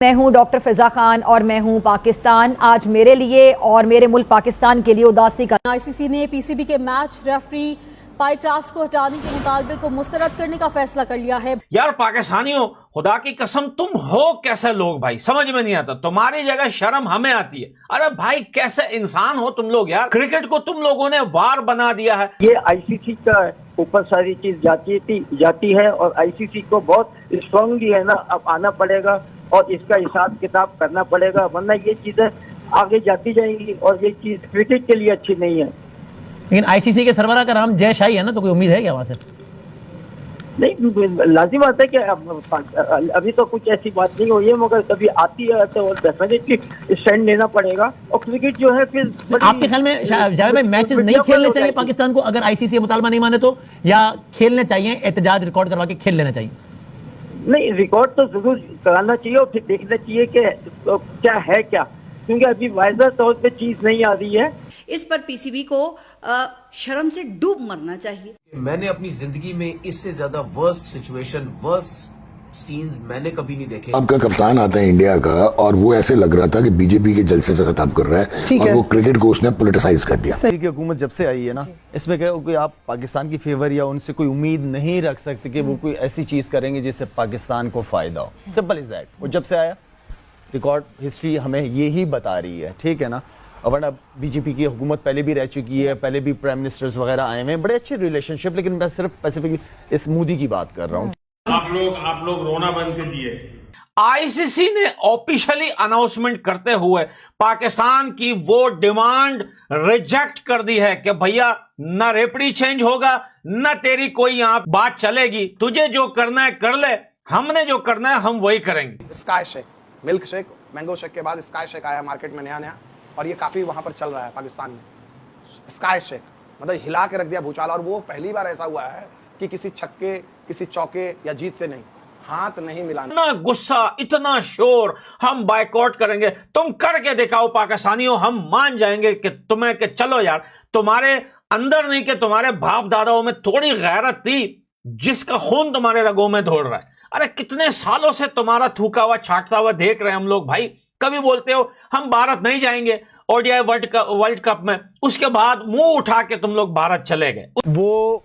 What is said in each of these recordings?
मैं हूं डॉक्टर फिजा खान और मैं हूं पाकिस्तान। आज मेरे लिए और मेरे मुल्क पाकिस्तान के लिए उदासी का आईसीसी ने पीसीबी के मैच रेफरी पाइक्राफ्ट को हटाने के मुतालबे को मुस्तरद करने का फैसला कर लिया है। यार पाकिस्तानियों, खुदा की कसम तुम हो कैसे लोग भाई, समझ में नहीं आता। तुम्हारी जगह शर्म हमें आती है। अरे भाई कैसे इंसान हो तुम लोग यार। क्रिकेट को तुम लोगों ने वार बना दिया है। ये आईसीसी का ऊपर सारी चीज जाती है और आईसीसी को बहुत स्ट्रांगली है ना अब आना पड़ेगा और इसका हिसाब किताब करना पड़ेगा, वरना ये चीजें आगे जाती जाएंगी और ये चीज क्रिकेट के लिए अच्छी नहीं है। लेकिन आईसीसी के सरबराह का नाम जय शाही है ना, तो कोई उम्मीद है क्या वहां से? नहीं, लाजिम आता है कि अभी तो कुछ ऐसी बात नहीं हुई है, मगर कभी आती है तो डेफिनेटली स्टैंड लेना पड़ेगा। और क्रिकेट जो है फिर आपके ख्याल में जावेद भाई मैचेस नहीं खेलने चाहिए पाकिस्तान को अगर आईसीसी मुतालबा नहीं माने तो, या खेलने चाहिए, एहतजाज रिकॉर्ड करवा के खेल लेना चाहिए? नहीं, रिकॉर्ड तो जरूर कराना चाहिए और फिर देखना चाहिए कि तो क्या है क्या, क्योंकि अभी वायदा तौर पे चीज नहीं आ रही है। इस पर पीसीबी को शर्म से डूब मरना चाहिए। मैंने अपनी जिंदगी में इससे ज्यादा वर्स्ट सिचुएशन, वर्स्ट सीन्स मैंने कभी नहीं देखे। आपका कप्तान आता है इंडिया का और वो ऐसे लग रहा था कि बीजेपी के जलसे से खिताब कर रहा है और वो क्रिकेट को उसने पॉलिटिसाइज कर दिया। की हुकूमत जब से आई है ना, इसमें क्या कोई आप पाकिस्तान की फेवर या उनसे कोई उम्मीद नहीं रख सकते कि वो कोई ऐसी चीज करेंगे जिससे पाकिस्तान को फायदा हो। Simple is that. और जब से आया रिकॉर्ड हिस्ट्री हमें ये ही बता रही है, ठीक है ना। वरना बीजेपी की हुकूमत पहले भी रह चुकी है, पहले भी प्राइम मिनिस्टर्स वगैरह आए हुए हैं, बड़े अच्छे रिलेशनशिप। लेकिन मैं सिर्फ स्पेसिफिकली इस मोदी की बात कर रहा हूँ। आप लोग रोना बंद कीजिए। आईसीसी ने ऑफिशियली अनाउंसमेंट करते हुए पाकिस्तान की वो डिमांड रिजेक्ट कर दी है कि भैया न रेफरी चेंज होगा, न तेरी कोई यहां बात चलेगी। तुझे जो करना है कर ले, हमने जो करना है हम वही करेंगे। Sky shake, milk shake, mango shake के बाद स्काई शेक आया मार्केट में नया और ये काफी वहां पर चल रहा है पाकिस्तान में। स्काई शेक मतलब हिला के रख दिया भूचाल। और वो पहली बार ऐसा हुआ है कि किसी छक्के, किसी चौके या जीत से नहीं, हाथ नहीं मिलाना। इतना गुस्सा, इतना शोर, हम बायकॉट करेंगे। तुम करके दिखाओ पाकिस्तानियों, हम मान जाएंगे कि तुम्हें कि चलो यार, तुम्हारे अंदर नहीं कि तुम्हारे बाप दादाओं में थोड़ी गैरत थी, जिसका खून तुम्हारे रगों में दौड़ रहा है। अरे कितने सालों से तुम्हारा थूका हुआ छाटता हुआ देख रहे हैं हम लोग भाई। कभी बोलते हो हम भारत नहीं जाएंगे ओडीआई वर्ल्ड कप में, उसके बाद मुंह उठा के तुम लोग भारत चले गए। वो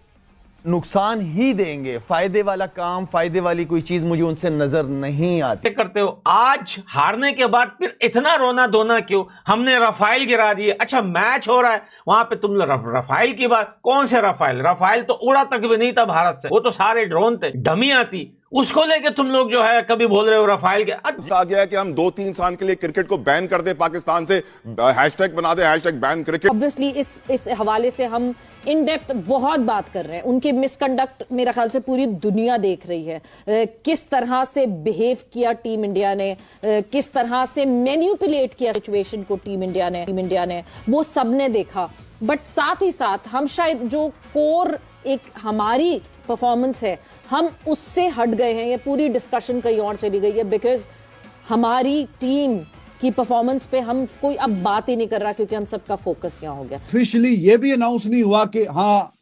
नुकसान ही देंगे। फायदे वाला काम, फायदे वाली कोई चीज मुझे उनसे नजर नहीं आती। करते हो आज हारने के बाद फिर इतना रोना धोना क्यों? हमने रफाइल गिरा दिए। अच्छा मैच हो रहा है वहां पे तुम रफाइल की बात, कौन से रफाइल तो उड़ा तक भी नहीं था भारत से, वो तो सारे ड्रोन थे, डमी आती, उसको लेके तुम लोग जो है कभी बोल रहे हो रफाइल के। आ गया है कि हम 2-3 साल के लिए क्रिकेट को बैन कर दे, पाकिस्तान से हैशटैग बना दे, हैशटैग बैन क्रिकेट। ऑब्वियसली इस हवाले से हम इन डेप्थ बहुत बात कर रहे हैं। उनके मिसकंडक्ट मेरा ख्याल से पूरी दुनिया देख रही है। किस तरह से बिहेव किया टीम इंडिया ने, किस तरह से मैनिपुलेट किया सिचुएशन को टीम इंडिया ने, वो सबने देखा। बट साथ ही साथ हम शायद जो कोर एक हमारी परफॉर्मेंस है, हम उससे हट गए हैं। ये पूरी डिस्कशन कहीं और चली गई है, बिकॉज हमारी टीम की परफॉर्मेंस पे हम कोई अब बात ही नहीं कर रहा, क्योंकि हम सबका फोकस यहाँ हो गया। ऑफिशियली ये भी अनाउंस नहीं हुआ कि हाँ,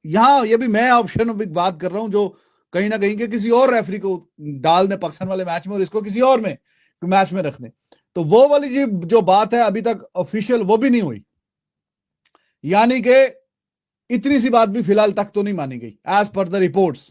यहाँ ये भी मैं ऑप्शन बात कर रहा हूं, जो कहीं ना कहीं के किसी और रेफरी को डाल दे पाकिस्तान वाले मैच में और इसको किसी और में मैच में रखने। तो वो वाली जो बात है अभी तक ऑफिशियल वो भी नहीं हुई, यानी कि इतनी सी बात भी फिलहाल तक तो नहीं मानी गई एज पर द रिपोर्ट्स।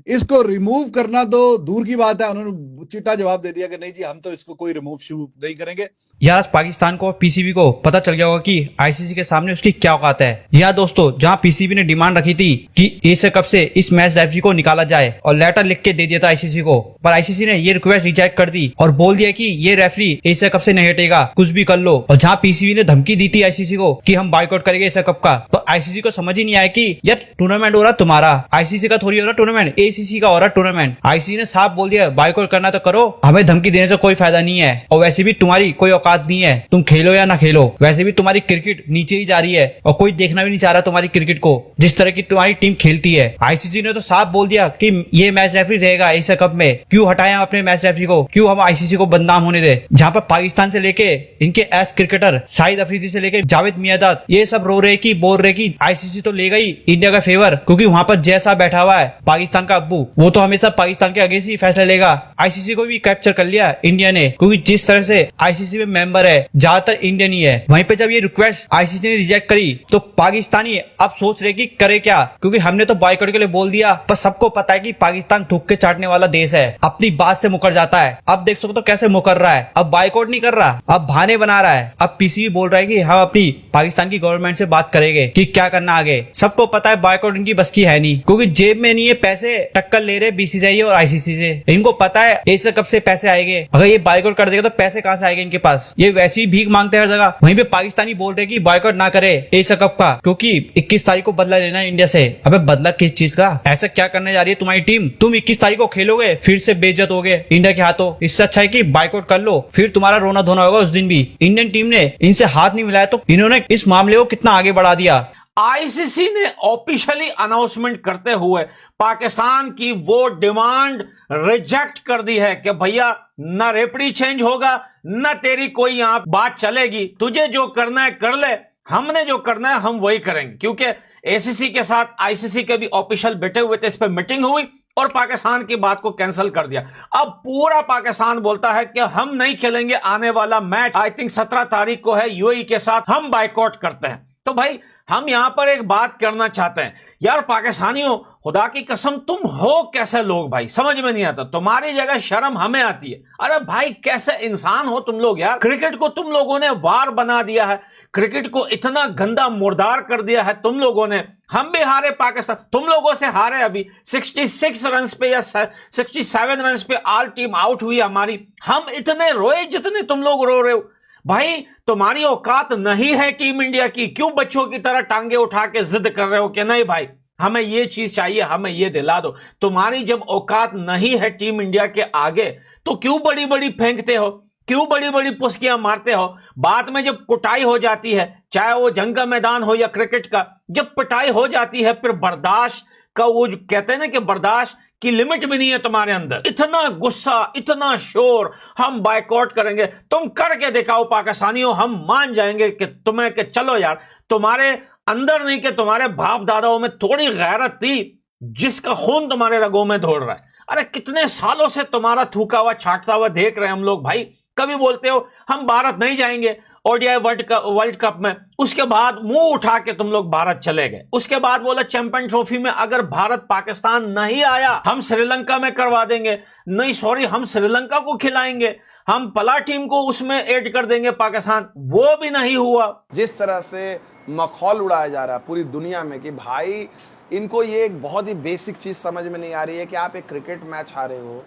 इसको रिमूव करना तो दूर की बात है, उन्होंने चिट्टा जवाब दे दिया कि नहीं जी हम तो इसको कोई रिमूव नहीं करेंगे। यार आज पाकिस्तान को, पीसीबी को पता चल गया होगा कि आईसीसी के सामने उसकी क्या औकात है। यार दोस्तों, जहां पीसीबी ने डिमांड रखी थी कि एशिया कप से इस मैच रेफरी को निकाला जाए और लेटर लिख के दे दिया था आईसीसी को, पर आईसीसी ने ये रिक्वेस्ट रिजेक्ट कर दी और बोल दिया कि ये रेफरी एशिया कप से नहीं हटेगा, कुछ भी कर लो। और जहां पीसीबी ने धमकी दी थी आईसीसी को कि हम बायकॉट करेंगे एशिया कप का, तो आईसीसी को समझ ही नहीं आया कि यार टूर्नामेंट हो रहा तुम्हारा, आईसीसी का थोड़ी हो रहा टूर्नामेंट, एसीसी का हो रहा टूर्नामेंट। आईसीसी ने साफ बोल दिया बायकॉट करना तो करो, हमें धमकी देने से कोई फायदा नहीं है, और वैसे भी तुम्हारी कोई औकात नहीं है, तुम खेलो या ना खेलो। वैसे भी तुम्हारी क्रिकेट नीचे ही जा रही है और कोई देखना भी नहीं चाह रहा तुम्हारी क्रिकेट को, जिस तरह की तुम्हारी टीम खेलती है। आईसीसी ने तो साफ बोल दिया कि ये मैच रेफरी रहेगा एशिया कप में। क्यों हटाएं अपने मैच रेफरी को, क्यों हम आईसीसी को बदनाम होने दे? जहां पर पाकिस्तान से लेके इनके एस क्रिकेटर शाहिद अफरीदी से लेके जावेद मियांदाद ये सब रो रहे कि बोल रहे कि आईसीसी तो लेगा ही इंडिया का फेवर, क्योंकि वहां पर जैसा बैठा हुआ है पाकिस्तान का अब्बू, वो तो हमेशा पाकिस्तान के अगेंस्ट ही फैसला लेगा। आईसीसी को भी कैप्चर कर लिया इंडिया ने, क्योंकि जिस तरह से आईसीसी में मेंबर है ज्यादातर इंडियन ही है। वहीं पे जब ये रिक्वेस्ट आईसीसी ने रिजेक्ट करी तो पाकिस्तानी अब सोच रहे कि करे क्या, क्योंकि हमने तो बॉयकॉट के लिए बोल दिया, पर सबको पता है कि पाकिस्तान थूक के चाटने वाला देश है, अपनी बात से मुकर जाता है। अब देख सकते हो कैसे मुकर रहा है, अब बॉयकॉट नहीं कर रहा, अब बहाने बना रहा है। अब पीसीबी बोल रहा है कि हम अपनी पाकिस्तान की गवर्नमेंट से बात करेंगे कि क्या करना आगे। सबको पता है बॉयकॉट इनकी बस की है नहीं, क्योंकि जेब में नहीं है पैसे, टक्कर ले रहे बीसीसीआई और आईसीसी से। इनको पता है एशिया कप से पैसे आएंगे, अगर ये बॉयकॉट कर देगा तो पैसे कहां से आएंगे इनके पास, ये वैसे ही भीख मांगते हैं हर जगह। वहीं पे पाकिस्तानी बोल रहे कि बॉयकॉट ना करे एशिया कप का, क्योंकि 21 तारीख को बदला लेना है इंडिया से। अबे बदला किस चीज का? ऐसा क्या करने जा रही है तुम्हारी टीम? तुम 21 तारीख को खेलोगे फिर से बेइज्जत होगे इंडिया के हाथों। इससे अच्छा है कि बॉयकॉट कर लो, फिर तुम्हारा रोना धोना होगा उस दिन भी। इंडियन टीम ने इनसे हाथ नहीं मिलाया तो इन्होंने इस मामले को कितना आगे बढ़ा दिया। आईसीसी ने ऑफिशियली अनाउंसमेंट करते हुए पाकिस्तान की वो डिमांड रिजेक्ट कर दी है कि भैया न रेफरी चेंज होगा, न तेरी कोई यहां बात चलेगी, तुझे जो करना है कर ले, हमने जो करना है हम वही करेंगे। क्योंकि एसीसी के साथ आईसीसी के भी ऑफिशियल बैठे हुए थे, इस पर मीटिंग हुई और पाकिस्तान की बात को कैंसिल कर दिया। अब पूरा पाकिस्तान बोलता है कि हम नहीं खेलेंगे आने वाला मैच, आई थिंक 17 तारीख को है यूएई के साथ, हम बायकॉट करते हैं। तो भाई हम यहां पर एक बात करना चाहते हैं यार, पाकिस्तानियों खुदा की कसम तुम हो कैसे लोग भाई, समझ में नहीं आता। तुम्हारी जगह शर्म हमें आती है। अरे भाई कैसे इंसान हो तुम लोग यार। क्रिकेट को तुम लोगों ने वार बना दिया है, क्रिकेट को इतना गंदा मुर्दार कर दिया है तुम लोगों ने। हम भी हारे, पाकिस्तान तुम लोगों से हारे अभी 66 रन पे या 67 रन पे ऑल टीम आउट हुई हमारी। हम इतने रोए जितने तुम लोग रो रहे हो। भाई तुम्हारी औकात नहीं है टीम इंडिया की, क्यों बच्चों की तरह टांगे उठा के जिद कर रहे हो कि नहीं भाई हमें ये चीज चाहिए, हमें ये दिला दो। तुम्हारी जब औकात नहीं है टीम इंडिया के आगे तो क्यों बड़ी बड़ी फेंकते हो, क्यों बड़ी बड़ी पुस्कियां मारते हो? बाद में जब कुटाई हो जाती है, चाहे वो जंग का मैदान हो या क्रिकेट का, जब पिटाई हो जाती है फिर बर्दाश्त का वो जो कहते हैं ना कि बर्दाश्त की लिमिट भी नहीं है तुम्हारे अंदर। इतना गुस्सा, इतना शोर, हम बायकॉट करेंगे, तुम करके दिखाओ पाकिस्तानियों, हम मान जाएंगे कि तुम्हें कि चलो यार तुम्हारे अंदर नहीं कि तुम्हारे बाप दादाओं में थोड़ी गैरत थी, जिसका खून तुम्हारे रगों में दौड़ रहा है। अरे कितने सालों से तुम्हारा थूका हुआ छाटता हुआ देख रहे हैं हम लोग भाई। कभी बोलते हो हम भारत नहीं जाएंगे ओडीआई वर्ल्ड कप में, उसके बाद मुंह उठा के तुम लोग भारत चले गए। उसके बाद बोला चैंपियन ट्रॉफी में अगर भारत पाकिस्तान नहीं आया हम श्रीलंका में करवा देंगे, नहीं सॉरी हम श्रीलंका को खिलाएंगे, हम पला टीम को उसमें ऐड कर देंगे पाकिस्तान, वो भी नहीं हुआ। जिस तरह से मखौल उड़ाया जा रहा है पूरी दुनिया में कि भाई इनको ये एक बहुत ही बेसिक चीज समझ में नहीं आ रही है कि आप एक क्रिकेट मैच हारे हो,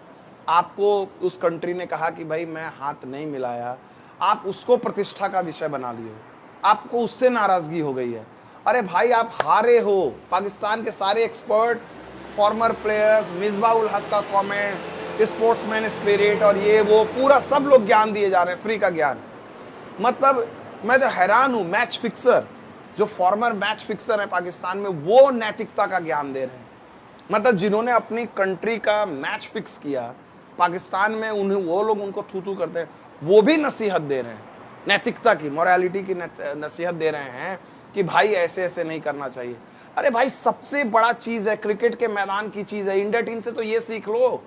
आपको उस कंट्री ने कहा कि भाई मैं हाथ नहीं मिलाया, आप उसको प्रतिष्ठा का विषय बना लिए हो, आपको उससे नाराजगी हो गई है। अरे भाई आप हारे हो। पाकिस्तान के सारे expert, farmer players, Misbah ul Haq का कमेंट, स्पोर्ट्समैन स्पिरिट और ये वो पूरा सब लोग ज्ञान दिए जा रहे हैं, फ्री का ज्ञान। मतलब मैं तो हैरान हूँ, मैच फिक्सर जो फॉर्मर मैच फिक्सर है पाकिस्तान में वो नैतिकता का ज्ञान दे रहे हैं। मतलब जिन्होंने अपनी कंट्री का मैच फिक्स किया पाकिस्तान में, उन्हें वो लोग उनको थू करते हैं, वो भी नसीहत दे रहे हैं, नैतिकता की, मोरालिटी की नसीहत दे रहे हैं कि भाई ऐसे ऐसे नहीं करना चाहिए। अरे भाई सबसे बड़ा चीज है क्रिकेट के मैदान की चीज है। इंडिया टीम से तो ये सीख लो।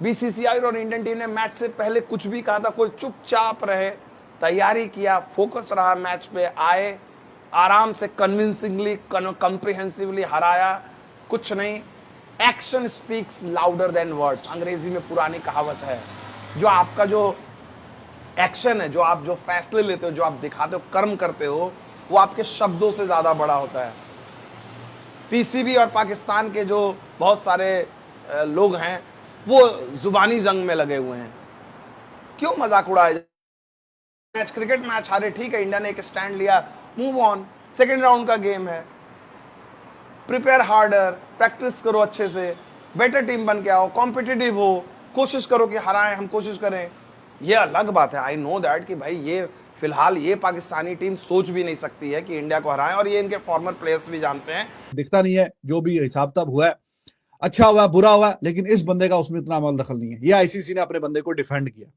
बीसीसीआई और इंडियन टीम ने मैच से पहले कुछ भी कहा था, कोई चुपचाप रहे, तैयारी किया, फोकस रहा, मैच पे आए, आराम से कन्विंसिंगली कॉम्प्रिहेंसिवली हराया, कुछ नहीं। Action speaks louder than words, अंग्रेजी में पुरानी कहावत है। जो आपका जो एक्शन है, जो आप जो फैसले लेते हो, जो आप दिखाते हो, कर्म करते हो, वो आपके शब्दों से ज्यादा बड़ा होता है। पीसीबी और पाकिस्तान के जो बहुत सारे लोग हैं वो जुबानी जंग में लगे हुए हैं। क्यों मजाक उड़ाया? मैच क्रिकेट मैच हारे, ठीक है, इंडिया ने एक स्टैंड लिया, मूव ऑन, सेकेंड राउंड का गेम है, प्रिपेयर हार्डर, प्रैक्टिस करो अच्छे से, बेटर टीम बन के आओ, कॉम्पिटिटिव हो, कोशिश करो कि हराएं, हम कोशिश करें। ये अलग बात है, आई नो दैट कि भाई ये फिलहाल ये पाकिस्तानी टीम सोच भी नहीं सकती है कि इंडिया को हराए, और ये इनके फॉर्मर प्लेयर्स भी जानते हैं। दिखता नहीं है जो भी हिसाब किताब हुआ है, अच्छा हुआ बुरा हुआ, लेकिन इस बंदे का उसमें इतना अमल दखल नहीं है। ये आईसीसी ने अपने बंदे को डिफेंड किया।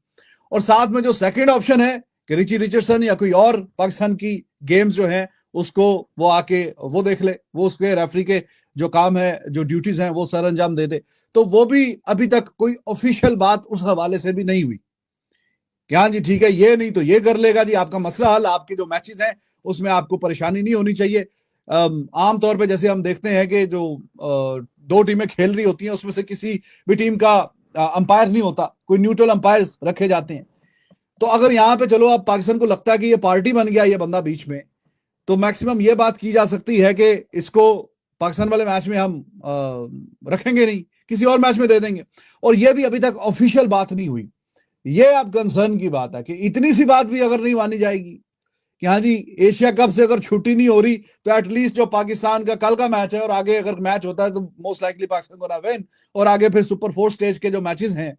और साथ में जो सेकंड ऑप्शन है कि रिची रिचर्डसन या कोई और पाकिस्तान की गेम्स जो है उसको वो आके वो देख ले, वो उसके रेफरी के जो काम है, जो ड्यूटीज हैं, वो सर अंजाम दे दे, तो वो भी अभी तक कोई ऑफिशियल बात उस हवाले से भी नहीं हुई कि हाँ जी ठीक है ये नहीं तो ये कर लेगा जी, आपका मसला हल, आपके जो मैचेस हैं उसमें आपको परेशानी नहीं होनी चाहिए। आमतौर पे जैसे हम देखते हैं कि जो दो टीमें खेल रही होती हैं उसमें से किसी भी टीम का अंपायर नहीं होता, कोई न्यूट्रल अंपायर रखे जाते हैं। तो अगर यहाँ पे चलो अब पाकिस्तान को लगता है कि ये पार्टी बन गया ये बंदा बीच में, तो मैक्सिमम ये बात की जा सकती है कि इसको पाकिस्तान वाले मैच में हम रखेंगे नहीं, किसी और मैच में दे देंगे। और ये भी अभी तक ऑफिशियल बात नहीं हुई। ये अब कंसर्न की बात है कि इतनी सी बात भी अगर नहीं मानी जाएगी कि हाँ जी एशिया कप से अगर छुट्टी नहीं हो रही तो एटलीस्ट जो पाकिस्तान का कल का मैच है और आगे अगर मैच होता है तो मोस्ट लाइकली पाकिस्तान को ना विन, और आगे फिर सुपर 4 स्टेज के जो मैचेस हैं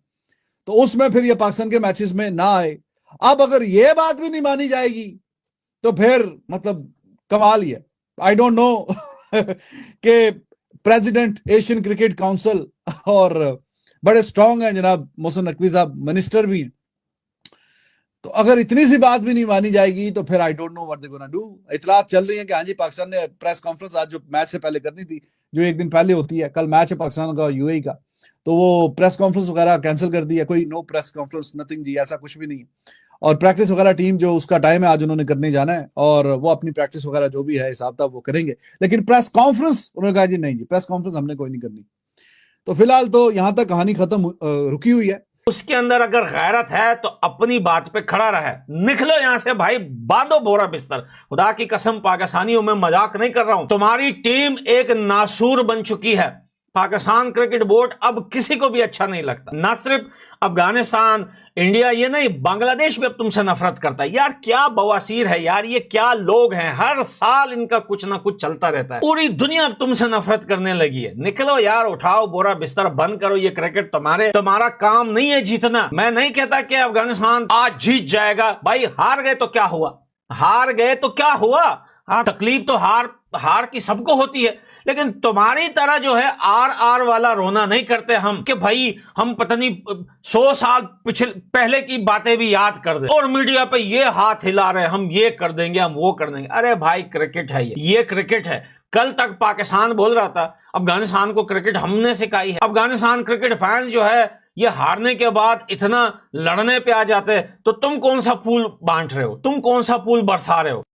तो उसमें फिर ये पाकिस्तान के मैचेस में ना आए। अब अगर ये बात भी नहीं मानी जाएगी तो फिर मतलब कमाल ही है। आई डोंट नो कि प्रेसिडेंट एशियन क्रिकेट काउंसिल और बड़े स्ट्रांग हैं जनाब मोहसिन नकवी साहब, मिनिस्टर भी, तो अगर इतनी सी बात भी नहीं मानी जाएगी तो फिर I don't know what they gonna do. इतलात चल रही है कि हाँ जी पाकिस्तान ने प्रेस कॉन्फ्रेंस आज जो मैच से पहले करनी थी, जो एक दिन पहले होती है, कल मैच है पाकिस्तान का यूएई का, तो वो प्रेस कॉन्फ्रेंस वगैरह कैंसिल कर दी है। कोई नो प्रेस कॉन्फ्रेंस नथिंग जी, ऐसा कुछ भी नहीं है। और प्रैक्टिस वगैरह टीम जो उसका टाइम है आज उन्होंने करने जाना है और वो अपनी प्रैक्टिस वगैरह जो भी है हिसाब था वो करेंगे, लेकिन प्रेस कॉन्फ्रेंस उन्होंने कहा जी नहीं जी प्रेस कॉन्फ्रेंस हमने कोई नहीं करनी। तो फिलहाल तो यहां तक कहानी खत्म रुकी हुई है। उसके अंदर अगर गैरत है तो अपनी बात पे खड़ा रहे, निकलो यहां से भाई, बांधो बोरा बिस्तर। खुदा की कसम पाकिस्तानियों में मजाक नहीं कर रहा हूं, तुम्हारी टीम एक नासूर बन चुकी है। पाकिस्तान क्रिकेट बोर्ड अब किसी को भी अच्छा नहीं लगता, ना सिर्फ अफगानिस्तान इंडिया ये नहीं, बांग्लादेश भी अब तुमसे नफरत करता है। यार क्या बवासीर है यार, ये क्या लोग हैं, हर साल इनका कुछ ना कुछ चलता रहता है। पूरी दुनिया अब तुमसे नफरत करने लगी है। निकलो यार, उठाओ बोरा बिस्तर, बंद करो ये क्रिकेट। तुम्हारा काम नहीं है जीतना। मैं नहीं कहता कि अफगानिस्तान आज जीत जाएगा, भाई हार गए तो क्या हुआ, हार गए तो क्या हुआ। हाँ तकलीफ तो हार की सबको होती है, लेकिन तुम्हारी तरह जो है आर वाला रोना नहीं करते हम कि भाई हम पता नहीं 100 साल पहले की बातें भी याद कर दे और मीडिया पे ये हाथ हिला रहे हम ये कर देंगे हम वो कर देंगे। अरे भाई क्रिकेट है ये क्रिकेट है। कल तक पाकिस्तान बोल रहा था अफगानिस्तान को क्रिकेट हमने सिखाई है। अफगानिस्तान क्रिकेट फैंस जो है ये हारने के बाद इतना लड़ने पे आ जाते, तो तुम कौन सा फूल बांट रहे हो, तुम कौन सा फूल बरसा रहे हो।